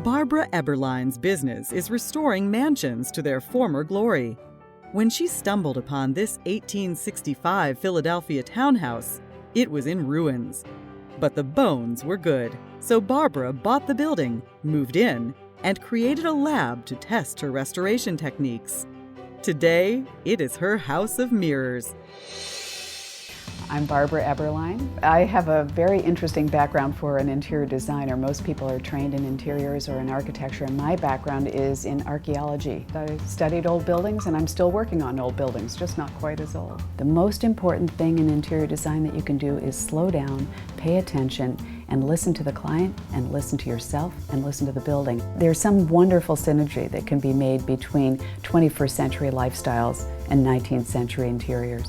Barbara Eberlein's business is restoring mansions to their former glory. When she stumbled upon this 1865 Philadelphia townhouse, it was in ruins. But the bones were good, so Barbara bought the building, moved in, and created a lab to test her restoration techniques. Today, it is her house of mirrors. I'm Barbara Eberlein. I have a very interesting background for an interior designer. Most people are trained in interiors or in architecture, and my background is in archaeology. I studied old buildings, and I'm still working on old buildings, just not quite as old. The most important thing in interior design that you can do is slow down, pay attention, and listen to the client, and listen to yourself, and listen to the building. There's some wonderful synergy that can be made between 21st century lifestyles and 19th century interiors.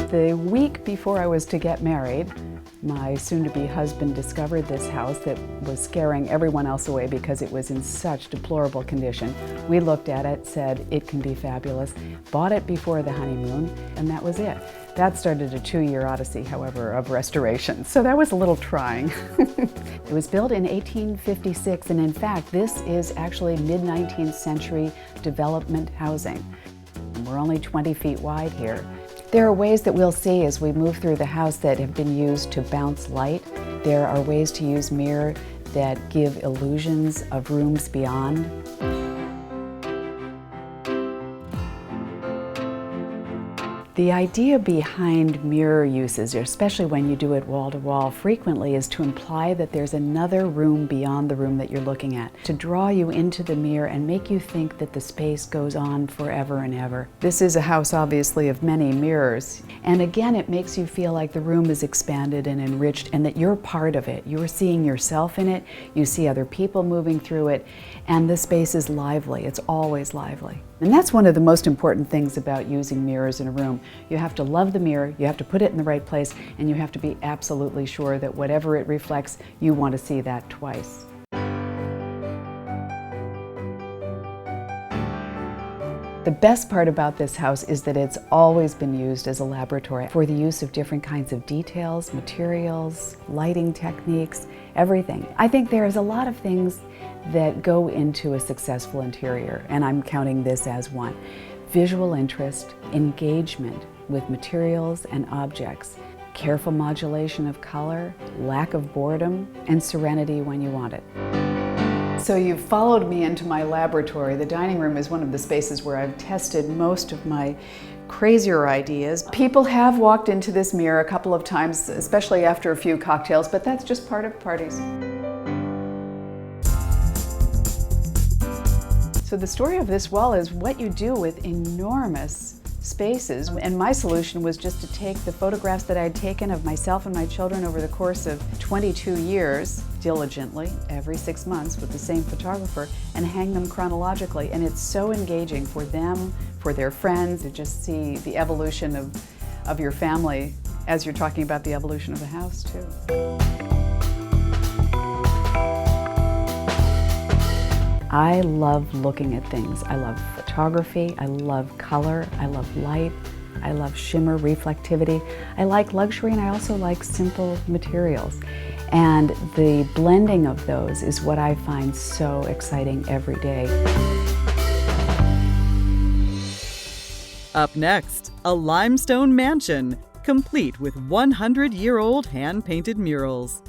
The week before I was to get married, my soon-to-be husband discovered this house that was scaring everyone else away because it was in such deplorable condition. We looked at it, said it can be fabulous, bought it before the honeymoon, and that was it. That started a 2-year odyssey, however, of restoration, so that was a little trying. It was built in 1856, and in fact, this is actually mid-19th century development housing. We're only 20 feet wide here. There are ways that we'll see as we move through the house that have been used to bounce light. There are ways to use mirror that give illusions of rooms beyond. The idea behind mirror uses, especially when you do it wall to wall frequently, is to imply that there's another room beyond the room that you're looking at, to draw you into the mirror and make you think that the space goes on forever and ever. This is a house, obviously, of many mirrors. And again, it makes you feel like the room is expanded and enriched and that you're part of it. You're seeing yourself in it, you see other people moving through it, and the space is lively. It's always lively. And that's one of the most important things about using mirrors in a room. You have to love the mirror, you have to put it in the right place, and you have to be absolutely sure that whatever it reflects, you want to see that twice. The best part about this house is that it's always been used as a laboratory for the use of different kinds of details, materials, lighting techniques, everything. I think there's a lot of things that go into a successful interior, and I'm counting this as one. Visual interest, engagement with materials and objects, careful modulation of color, lack of boredom, and serenity when you want it. So you've followed me into my laboratory. The dining room is one of the spaces where I've tested most of my crazier ideas. People have walked into this mirror a couple of times, especially after a few cocktails, but that's just part of parties. So the story of this wall is what you do with enormous spaces. And my solution was just to take the photographs that I'd taken of myself and my children over the course of 22 years, diligently, every 6 months with the same photographer, and hang them chronologically. And it's so engaging for them, for their friends, to just see the evolution of your family as you're talking about the evolution of the house, too. I love looking at things. I love photography, I love color, I love light, I love shimmer, reflectivity. I like luxury, and I also like simple materials. And the blending of those is what I find so exciting every day. Up next, a limestone mansion, complete with 100-year-old hand-painted murals.